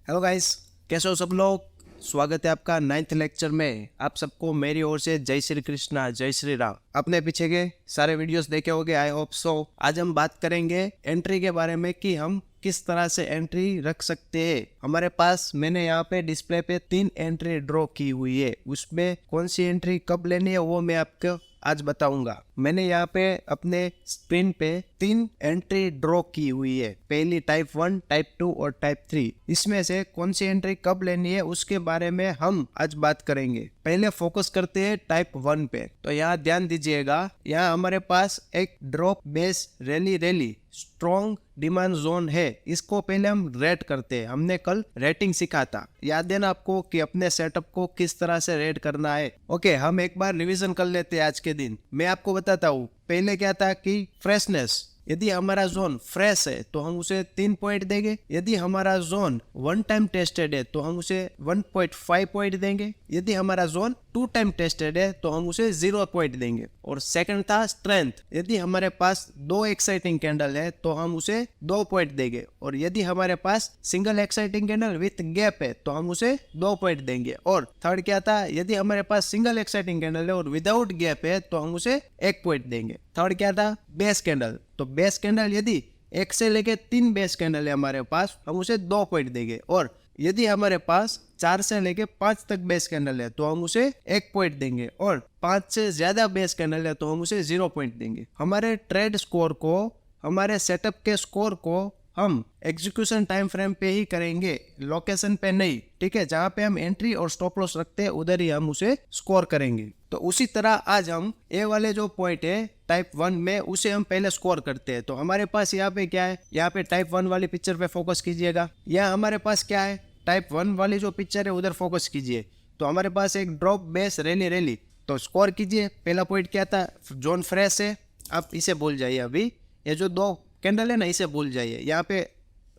Hello guys, कैसे हो सब लोग। स्वागत है आपका 9th लेक्चर में। आप सबको मेरी ओर से जय श्री कृष्णा, जय श्री राम। अपने पीछे के सारे वीडियोस देखे होंगे, आई होप सो। आज हम बात करेंगे एंट्री के बारे में कि हम किस तरह से एंट्री रख सकते हैं। हमारे पास मैंने यहाँ पे डिस्प्ले पे 3 एंट्री ड्रॉ की हुई है। उसमें कौन सी एंट्री कब लेनी है वो मैं आपको आज बताऊंगा। मैंने यहाँ पे अपने स्क्रीन पे 3 एंट्री ड्रॉ की हुई है। पहली टाइप 1, टाइप 2 और टाइप 3। इसमें से कौन सी एंट्री कब लेनी है उसके बारे में हम आज बात करेंगे। पहले फोकस करते हैं टाइप 1 पे। तो यहाँ ध्यान दीजिएगा, यहाँ हमारे पास एक drop base rally strong demand zone है। इसको पहले हम रेट करते हैं। हमने कल रेटिंग सीखा था, याद है ना आपको, कि अपने सेटअप को किस तरह से रेट करना है। ओके, हम एक बार रिवीजन कर लेते हैं आज के दिन। मैं आपको बताता हूँ पहले क्या था कि फ्रेशनेस। यदि हमारा जोन फ्रेश है तो हम उसे 3 पॉइंट देंगे। यदि हमारा जोन 1 टाइम टेस्टेड है तो हम उसे 1.5 पॉइंट देंगे। यदि हमारा जोन 2 टाइम टेस्टेड है तो हम उसे 0 पॉइंट देंगे। और सेकंड था स्ट्रेंथ। यदि हमारे पास 2 एक्साइटिंग कैंडल है तो हम उसे 2 पॉइंट देंगे। और यदि हमारे पास single exciting candle with gap है तो हम उसे 2 पॉइंट देंगे। और थर्ड क्या था, यदि हमारे पास सिंगल एक्साइटिंग कैंडल है और विदाउट गैप है तो हम उसे 1 पॉइंट देंगे। थर्ड क्या था, बेस कैंडल। तो बेस कैंडल यदि 1 से लेके 3 बेस कैंडल है हमारे पास, हम उसे 2 पॉइंट देंगे। और यदि हमारे पास 4 से लेके 5 तक बेस कैंडल है तो हम उसे 1 पॉइंट देंगे। और 5 से ज्यादा बेस कैंडल है तो हम उसे 0 पॉइंट देंगे। हमारे ट्रेड स्कोर को, हमारे सेटअप के स्कोर को हम एग्जीक्यूशन टाइम फ्रेम पे ही करेंगे, लोकेशन पे नहीं। ठीक है, जहां पे हम एंट्री और स्टॉप लॉस रखते हैं उधर ही हम उसे स्कोर करेंगे। तो उसी तरह आज हम ए वाले जो पॉइंट है टाइप 1 में, उसे हम पहले स्कोर करते हैं। तो हमारे पास यहाँ पे क्या है, यहाँ पे टाइप 1 वाली पिक्चर पे फोकस कीजिएगा। यहाँ हमारे पास क्या है, टाइप 1 वाली जो पिक्चर है उधर फोकस कीजिए। तो हमारे पास एक ड्रॉप बेस रैली। तो स्कोर कीजिए। पहला पॉइंट क्या था, जोन फ्रेश है। आप इसे भूल जाइए। अभी ये जो 2 कैंडल है ना, इसे भूल जाइए। यहाँ पे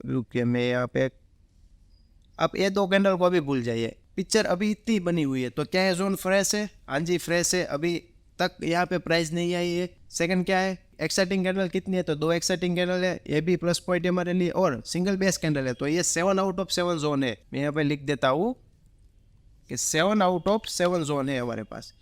रुकिए, मैं यहाँ पे, आप ये 2 कैंडल को अभी भूल जाइए। पिक्चर अभी इतनी बनी हुई है। तो क्या है, जोन फ्रेश है। हाँ जी, फ्रेश है। अभी तक यहाँ पे प्राइस नहीं आई है। सेकंड क्या है, एक्साइटिंग कैंडल कितनी है, तो 2 एक्साइटिंग कैंडल है। ये भी प्लस पॉइंट है हमारे लिए। और सिंगल बेस कैंडल है। तो ये 7 आउट ऑफ 7 जोन है। मैं यहाँ पे लिख देता हूँ कि 7 आउट ऑफ 7 जोन है हमारे पास।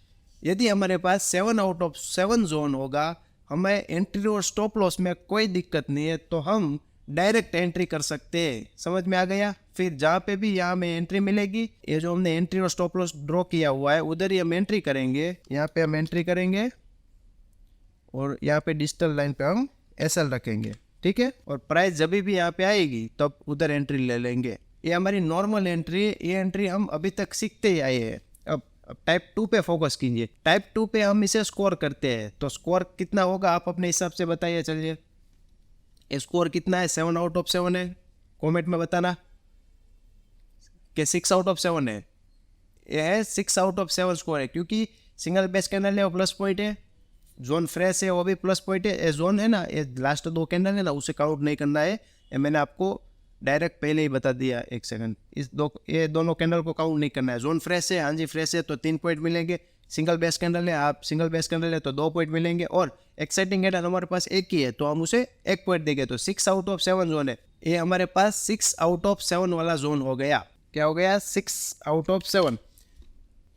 यदि हमारे पास 7 आउट ऑफ 7 जोन होगा, हमें एंट्री और स्टॉप लॉस में कोई दिक्कत नहीं है, तो हम डायरेक्ट एंट्री कर सकते हैं। समझ में आ गया। फिर जहाँ पे भी यहाँ में एंट्री मिलेगी, ये जो हमने एंट्री और स्टॉप लॉस ड्रॉ किया हुआ है उधर ही हम एंट्री करेंगे। यहाँ पे हम एंट्री करेंगे और यहाँ पे डिजिटल लाइन पे हम एसएल रखेंगे। ठीक है, और प्राइस जब भी यहाँ पे आएगी तब उधर एंट्री ले लेंगे। ये हमारी नॉर्मल एंट्री है। ये एंट्री हम अभी तक सीखते ही आए हैं। अब टाइप 2 पे फोकस कीजिए। टाइप 2 पे हम इसे स्कोर करते हैं। तो स्कोर कितना होगा आप अपने हिसाब से बताइए। चलिए, स्कोर कितना है, 7 आउट ऑफ 7 है। कमेंट में बताना कि 6 आउट ऑफ 7 है। यह है 6 आउट ऑफ 7 स्कोर है, क्योंकि सिंगल बेस कैंडल है और प्लस पॉइंट है। जोन फ्रेश है वो भी प्लस पॉइंट है। ये जोन है ना, ये लास्ट 2 कैंडल है ना, उसे काउंट नहीं करना है। ये मैंने आपको डायरेक्ट पहले ही बता दिया। 1 सेकंड, ये दोनों कैंडल को काउंट नहीं करना है। जोन फ्रेश है, हाँ जी फ्रेश है, तो 3 पॉइंट मिलेंगे। सिंगल बेस कैंडल है, आप सिंगल बेस कैंडल है तो 2 पॉइंट मिलेंगे। और एक्साइटिंग कैंडल हमारे पास एक ही है तो हम उसे 1 पॉइंट देंगे। तो 6 आउट ऑफ 7 जोन है। ये हमारे पास 6 आउट ऑफ 7 वाला जोन हो गया। क्या हो गया, 6 आउट ऑफ 7।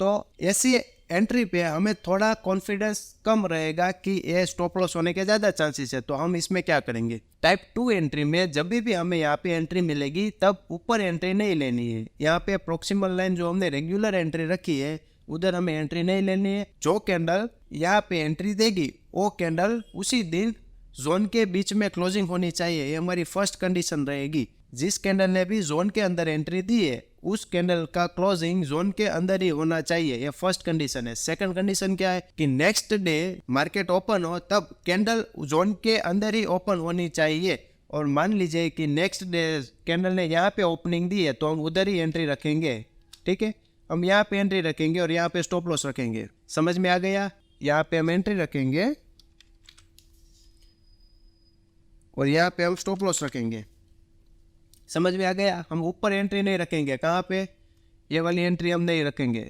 तो ऐसी एंट्री पे हमें थोड़ा कॉन्फिडेंस कम रहेगा कि ये स्टॉप लॉस होने के ज़्यादा चांसेस है। तो हम इसमें क्या करेंगे, टाइप 2 एंट्री में जब भी हमें यहाँ पे एंट्री मिलेगी तब ऊपर एंट्री नहीं लेनी है। यहाँ पे प्रोक्सिमल लाइन जो हमने रेगुलर एंट्री रखी है उधर हमें एंट्री नहीं लेनी है। जो कैंडल यहाँ पे एंट्री देगी वो कैंडल उसी दिन जोन के बीच में क्लोजिंग होनी चाहिए। ये हमारी फर्स्ट कंडीशन रहेगी। जिस कैंडल ने भी जोन के अंदर एंट्री दी है उस कैंडल का क्लोजिंग जोन के अंदर ही होना चाहिए। ये फर्स्ट कंडीशन है। सेकंड कंडीशन क्या है कि नेक्स्ट डे मार्केट ओपन हो तब कैंडल जोन के अंदर ही ओपन होनी चाहिए। और मान लीजिए कि नेक्स्ट डे कैंडल ने यहाँ पे ओपनिंग दी है तो हम उधर ही एंट्री रखेंगे। ठीक है, हम यहाँ पे एंट्री रखेंगे और यहाँ पे स्टॉप लॉस रखेंगे। समझ में आ गया। यहाँ पे हम एंट्री रखेंगे और यहाँ पे हम स्टॉप लॉस रखेंगे। समझ में आ गया। हम ऊपर एंट्री नहीं रखेंगे। कहाँ पे, ये वाली एंट्री हम नहीं रखेंगे,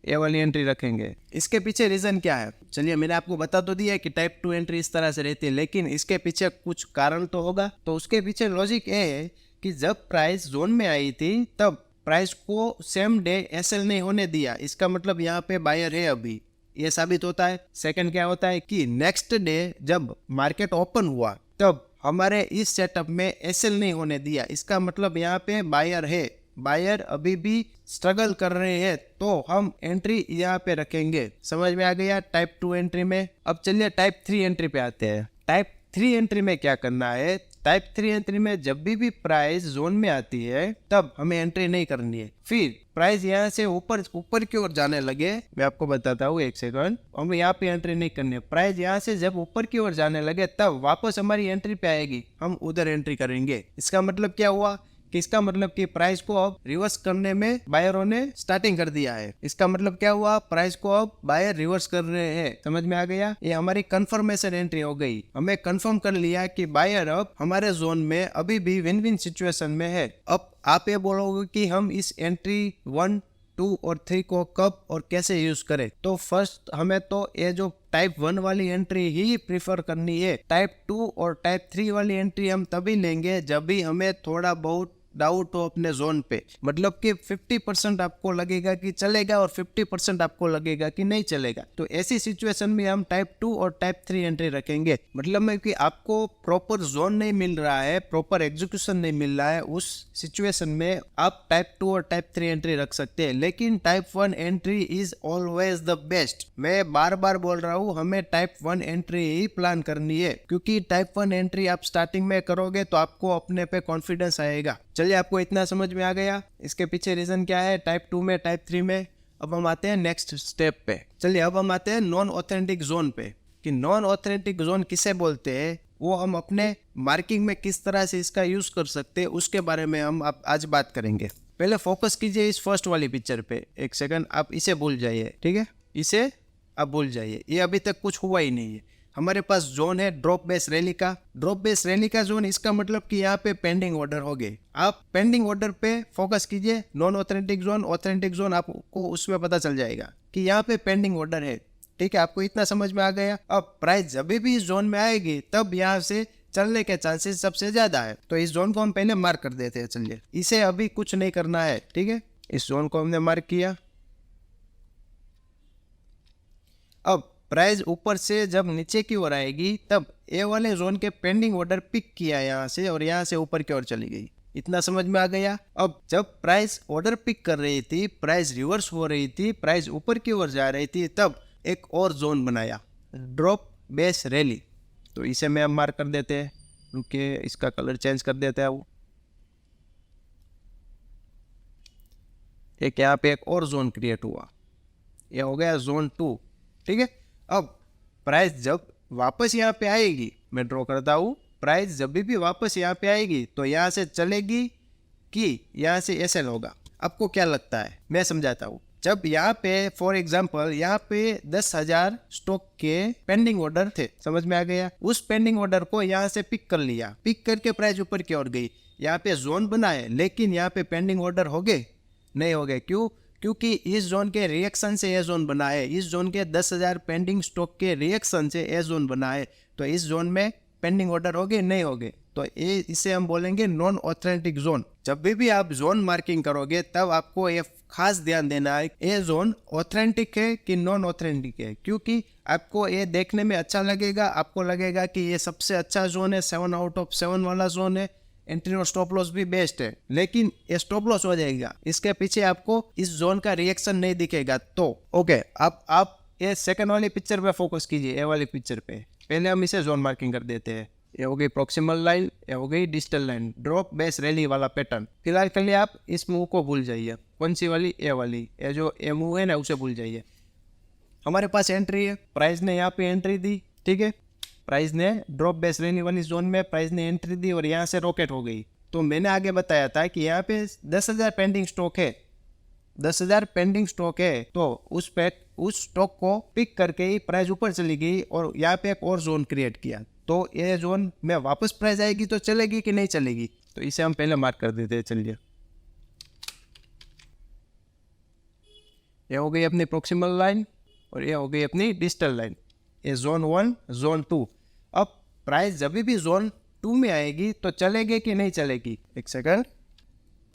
ये वाली एंट्री रखेंगे। इसके पीछे रीज़न क्या है, चलिए मैंने आपको बता तो दिया है कि टाइप 2 एंट्री इस तरह से रहती है, लेकिन इसके पीछे कुछ कारण तो होगा। तो उसके पीछे लॉजिक ये है कि जब प्राइस जोन में आई थी तब प्राइस को सेम डे एसएल नहीं होने दिया, इसका मतलब यहाँ पे बायर है अभी, ये साबित होता है। सेकंड क्या होता है कि नेक्स्ट डे जब मार्केट ओपन हुआ तब हमारे इस सेटअप में एसएल नहीं होने दिया, इसका मतलब यहाँ पे बायर है, बायर अभी भी स्ट्रगल कर रहे हैं, तो हम एंट्री यहाँ पे रखेंगे। समझ में आ गया टाइप 2 एंट्री में। अब चलिए टाइप 3 एंट्री पे आते हैं। टाइप 3 एंट्री में क्या करना है, टाइप 3 एंट्री में जब भी प्राइस जोन में आती है तब हमें एंट्री नहीं करनी है। फिर प्राइस यहाँ से ऊपर की ओर जाने लगे, मैं आपको बताता हूँ एक सेकंड, हमें यहाँ पे एंट्री नहीं करनी है। प्राइस यहाँ से जब ऊपर की ओर जाने लगे तब वापस हमारी एंट्री पे आएगी, हम उधर एंट्री करेंगे। इसका मतलब क्या हुआ कि इसका मतलब कि प्राइस को अब रिवर्स करने में बायरों ने स्टार्टिंग कर दिया है। इसका मतलब क्या हुआ, प्राइस को अब बायर रिवर्स कर रहे हैं। समझ में आ गया, ये हमारी कंफर्मेशन एंट्री हो गई। हमें कंफर्म कर लिया कि बायर अब हमारे जोन में अभी भी विन विन सिचुएशन में है। अब आप ये बोलोगे कि हम इस एंट्री 1, 2 और 3 को कब और कैसे यूज करें, तो फर्स्ट हमें तो ये जो टाइप 1 वाली एंट्री ही प्रीफर करनी है। टाइप 2 और टाइप 3 वाली एंट्री हम तभी लेंगे जब भी हमें थोड़ा बहुत डाउट हो अपने जोन पे, मतलब कि 50% आपको लगेगा कि चलेगा और 50% आपको लगेगा कि नहीं चलेगा, तो ऐसी सिचुएशन में हम टाइप 2 और टाइप 3 एंट्री रखेंगे। मतलब में कि आपको प्रॉपर जोन नहीं मिल रहा है, प्रॉपर एग्जीक्यूशन नहीं मिल रहा है, उस सिचुएशन में आप टाइप 2 और टाइप 3 एंट्री रख सकते हैं। लेकिन type 1 entry is always the best. मैं बार बार बोल रहा हूँ, हमें टाइप 1 एंट्री ही प्लान करनी है, क्योंकि टाइप 1 एंट्री आप स्टार्टिंग में करोगे तो आपको अपने पे कॉन्फिडेंस आएगा। चलिए, आपको इतना समझ में आ गया इसके पीछे रीजन क्या है टाइप 2 में, टाइप 3 में। अब हम आते हैं नेक्स्ट स्टेप पे। चलिए, अब हम आते हैं नॉन ऑथेंटिक जोन पे, कि नॉन ऑथेंटिक जोन किसे बोलते हैं, वो हम अपने मार्किंग में किस तरह से इसका यूज कर सकते हैं उसके बारे में हम आज बात करेंगे। पहले फोकस कीजिए इस फर्स्ट वाली पिक्चर पे, एक सेकंड आप इसे भूल जाइए, ठीक है, इसे आप भूल जाइए, ये अभी तक कुछ हुआ ही नहीं है। हमारे पास जोन है ड्रॉप बेस रैली का, ड्रॉप बेस रैली का जोन, इसका मतलब कि यहाँ पे पेंडिंग ऑर्डर हो गए। आप पेंडिंग ऑर्डर पे फोकस कीजिए, non authentic zone, authentic zone आपको उसमें पता चल जाएगा कि यहाँ पे पेंडिंग ऑर्डर है। ठीक है, आपको इतना समझ में आ गया। अब प्राइस जब भी इस जोन में आएगी तब यहाँ से चलने के चांसेस सबसे ज्यादा है, तो इस जोन को हम पहले मार्क कर देते हैं। चलिए, इसे अभी कुछ नहीं करना है, ठीक है, इस जोन को हमने मार्क किया। अब प्राइस ऊपर से जब नीचे की ओर आएगी तब ए वाले जोन के पेंडिंग ऑर्डर पिक किया यहाँ से और यहाँ से ऊपर की ओर चली गई। इतना समझ में आ गया। अब जब प्राइस ऑर्डर पिक कर रही थी, प्राइस रिवर्स हो रही थी, प्राइस ऊपर की ओर जा रही थी, तब एक और जोन बनाया ड्रॉप बेस रैली। तो इसे मैं अब मार्क कर देते हैं, रुकिए इसका कलर चेंज कर देते हैं। वो एक यहाँ पे एक और जोन क्रिएट हुआ, ये हो गया जोन 2, ठीक है। अब प्राइस जब वापस यहाँ पे आएगी, मैं ड्रॉ करता हूँ, प्राइस जब भी वापस यहाँ पे आएगी तो यहाँ से चलेगी कि यहाँ से एसएल होगा। आपको क्या लगता है, मैं समझाता हूँ। जब यहाँ पे फॉर एग्जांपल यहाँ पे 10,000 स्टॉक के पेंडिंग ऑर्डर थे, समझ में आ गया, उस पेंडिंग ऑर्डर को यहाँ से पिक कर लिया, पिक करके प्राइस ऊपर की ओर गई, यहाँ पे जोन बनाए, लेकिन यहाँ पे पेंडिंग ऑर्डर हो गए नहीं हो गए। क्यों? क्योंकि इस जोन के रिएक्शन से ये जोन बना है, इस जोन के 10,000 पेंडिंग स्टॉक के रिएक्शन से ये जोन बना है, तो इस जोन में पेंडिंग ऑर्डर हो गए नहीं हो गए, तो ये इसे हम बोलेंगे नॉन ऑथेंटिक जोन। जब भी आप जोन मार्किंग करोगे तब आपको ये खास ध्यान देना है ये जोन ऑथेंटिक है कि नॉन ऑथेंटिक है, क्योंकि आपको ये देखने में अच्छा लगेगा, आपको लगेगा कि ये सबसे अच्छा जोन है, 7 आउट ऑफ 7 वाला जोन है, एंट्री और स्टॉप लॉस भी बेस्ट है, लेकिन ये स्टॉप लॉस हो जाएगा, इसके पीछे आपको इस जोन का रिएक्शन नहीं दिखेगा। तो ओके, आप ये सेकंड वाली पिक्चर पे फोकस कीजिए, ये वाली पिक्चर पे। पहले हम इसे जोन मार्किंग कर देते हैं। ये हो गई प्रॉक्सिमल लाइन, ये हो गई digital line, drop base rally वाला पैटर्न। फिलहाल के लिए आप इस मूव को भूल जाइए। कौन सी वाली? ये वाली, ये जो ए मूव है ना, उसे भूल जाइए। हमारे पास एंट्री है, प्राइस ने यहाँ पे एंट्री दी, ठीक है, प्राइस ने ड्रॉप बेस रैली वाली जोन में प्राइस ने एंट्री दी और यहाँ से रॉकेट हो गई। तो मैंने आगे बताया था कि यहाँ पे 10,000 पेंडिंग स्टॉक है, 10,000 पेंडिंग स्टॉक है, तो उस स्टॉक को पिक करके ही प्राइस ऊपर चली गई और यहाँ पे एक और जोन क्रिएट किया। तो ये जोन में वापस प्राइस आएगी तो चलेगी कि नहीं चलेगी, तो इसे हम पहले मार्क कर देते हैं। चलिए, ये हो गई अपनी प्रॉक्सिमल लाइन और ये हो गई अपनी डिजिटल लाइन, ये जोन 1 जोन 2। अब प्राइस जब भी जोन 2 में आएगी तो चलेगी कि नहीं चलेगी? एक सेकंड,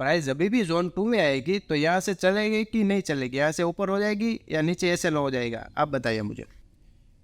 प्राइस जब भी जोन 2 में आएगी तो यहाँ से चलेगी कि नहीं चलेगी? यहाँ से ऊपर हो जाएगी या नीचे ऐसे लो हो जाएगा? आप बताइए मुझे।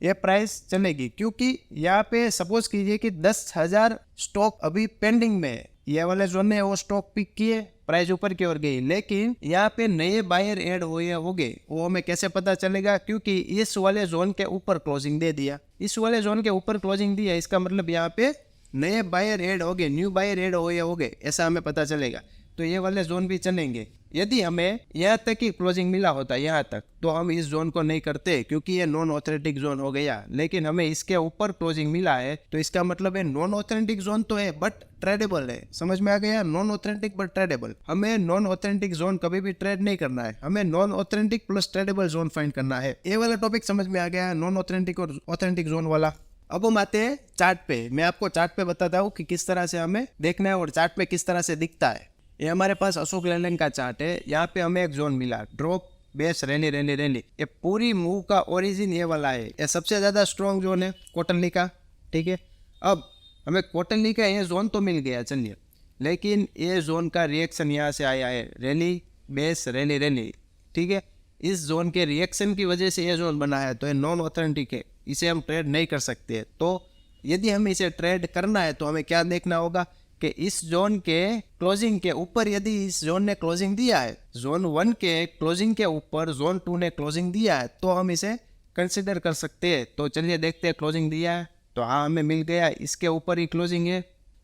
ये प्राइस चलेगी, क्योंकि यहाँ पे सपोज कीजिए कि 10,000 स्टॉक अभी पेंडिंग में है। ये वाले जोन ने वो स्टॉक पिक किए, प्राइस ऊपर की ओर गई, लेकिन यहाँ पे नए बायर ऐड हुए होंगे, वो हमें कैसे पता चलेगा? क्योंकि इस वाले जोन के ऊपर क्लोजिंग दे दिया, इस वाले जोन के ऊपर क्लोजिंग दिया, इसका मतलब यहाँ पे नए बायर ऐड हो गए, न्यू बायर ऐड हुए होंगे, ऐसा हमें पता चलेगा। तो ये वाले जोन भी चलेंगे। यदि हमें यहाँ तक ही क्लोजिंग मिला होता यहाँ तक, तो हम इस जोन को नहीं करते, क्योंकि ये नॉन ऑथेंटिक जोन हो गया। लेकिन हमें इसके ऊपर क्लोजिंग मिला है, तो इसका मतलब है नॉन ऑथेंटिक जोन तो है बट ट्रेडेबल है। समझ में आ गया? Non authentic but tradable. हमें नॉन ऑथेंटिक जोन कभी भी ट्रेड नहीं करना है, हमें non authentic plus tradable zone find करना है। ये वाला टॉपिक समझ में आ गया, नॉन ऑथेंटिक और ऑथेंटिक जोन वाला। अब हम आते हैं चार्ट पे। मैं आपको चार्ट पे बताता हूँ कि किस तरह से हमें देखना है और चार्ट पे किस तरह से दिखता है। ये हमारे पास अशोक लेलैंड का चार्ट है। यहाँ पे हमें एक जोन मिला, drop base rally rally rally. ये पूरी मूव का ओरिजिन ये वाला है, ये सबसे ज़्यादा स्ट्रॉन्ग जोन है क्वार्टरली का। ठीक है, अब हमें क्वार्टरली का ये जोन तो मिल गया, चलिए, लेकिन ये जोन का रिएक्शन यहाँ से आया है, रैली बेस रैली रैली। ठीक है, इस जोन के रिएक्शन की वजह से ये जोन बना है, तो ये नॉन ऑथेंटिक है, इसे हम ट्रेड नहीं कर सकते। तो यदि हमें इसे ट्रेड करना है तो हमें क्या देखना होगा कि इस जोन के क्लोजिंग के ऊपर, यदि इस जोन ने क्लोजिंग दिया है, जोन 1 के क्लोजिंग के ऊपर जोन 2 ने क्लोजिंग दिया है, तो हम इसे कंसिडर कर सकते हैं। तो चलिए देखते हैं, क्लोजिंग दिया है तो हाँ हमें मिल गया, इसके ऊपर ही क्लोजिंग है।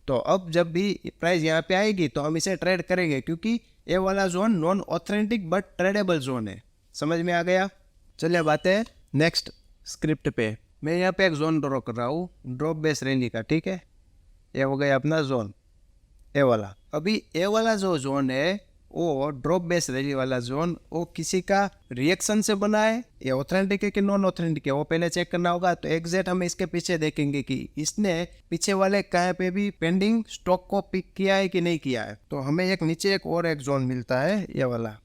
तो अब जब भी प्राइस यहाँ पे आएगी तो हम इसे ट्रेड करेंगे, क्योंकि ये वाला zone non authentic but tradable zone है। समझ में आ गया? चलिए अब आते हैं नेक्स्ट स्क्रिप्ट पे। मैं यहाँ पे एक जोन ड्रॉ कर रहा हूँ, ड्रॉप बेस रैली का। ठीक है, ये हो गया अपना जोन ए वाला। अभी ए वाला जो जोन है वो ड्रॉप बेस रैली वाला जोन, वो किसी का रिएक्शन से बना है, ये ऑथेंटिक है कि नॉन ऑथेंटिक है, वो पहले चेक करना होगा। तो एग्जैक्ट हम इसके पीछे देखेंगे कि इसने पीछे वाले कहीं पे भी पेंडिंग स्टॉक को पिक किया है कि नहीं किया है। तो हमें एक नीचे एक और एक जोन मिलता है, ये वाला।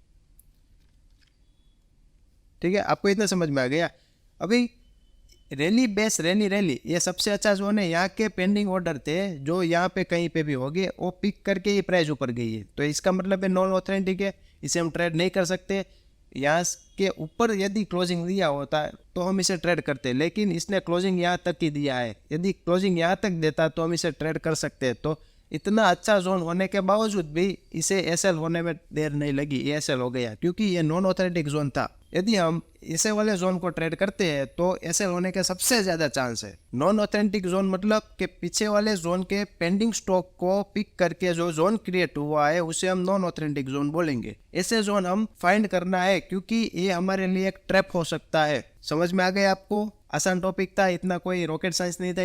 ठीक है, आपको इतना समझ में आ गया? अभी रैली बेस रैली रैली ये सबसे अच्छा जोन है। यहाँ के पेंडिंग ऑर्डर थे जो यहाँ पे कहीं पे भी हो गए, वो पिक करके ही प्राइस ऊपर गई है, तो इसका मतलब है नॉन ऑथेंटिक है, इसे हम ट्रेड नहीं कर सकते। यहाँ के ऊपर यदि क्लोजिंग दिया होता है तो हम इसे ट्रेड करते, लेकिन इसने क्लोजिंग यहाँ तक ही दिया है। यदि क्लोजिंग यहाँ तक देता तो हम इसे ट्रेड कर सकते हैं। तो इतना अच्छा जोन होने के बावजूद भी इसे एसएल होने में देर नहीं लगी, ये एसएल हो गया, क्योंकि ये नॉन ऑथेंटिक जोन था। यदि हम इसे वाले जोन को ट्रेड करते हैं तो एसएल होने के सबसे ज़्यादा चांस है। नॉन ऑथेंटिक जोन मतलब कि पीछे वाले जोन के पेंडिंग स्टॉक को पिक करके जो जोन क्रिएट हुआ है उसे हम नॉन ऑथेंटिक जोन बोलेंगे। ऐसे जोन हम फाइंड करना है, क्योंकि ये हमारे लिए एक ट्रैप हो सकता है। समझ में आ गया आपको? आसान टॉपिक था, इतना कोई रॉकेट साइंस नहीं था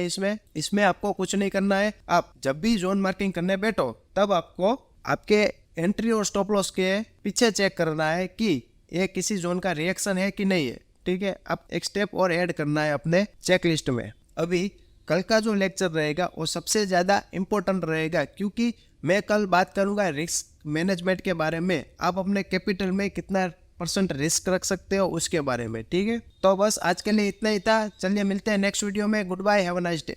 इसमें आपको कुछ नहीं करना है। आप जब भी जोन मार्किंग करने बैठो तब आपको आपके एंट्री और स्टॉप लॉस के पीछे चेक करना है कि ये किसी जोन का रिएक्शन है कि नहीं है। ठीक है, अब एक स्टेप और ऐड करना है अपने चेक लिस्ट में। अभी कल का जो लेक्चर रहेगा वो सबसे ज़्यादा इम्पोर्टेंट रहेगा, क्योंकि मैं कल बात करूँगा रिस्क मैनेजमेंट के बारे में। आप अपने कैपिटल में कितना % रिस्क रख सकते हो उसके बारे में। ठीक है, तो बस आज के लिए इतना ही था। चलिए मिलते हैं नेक्स्ट वीडियो में। Goodbye, have a nice day.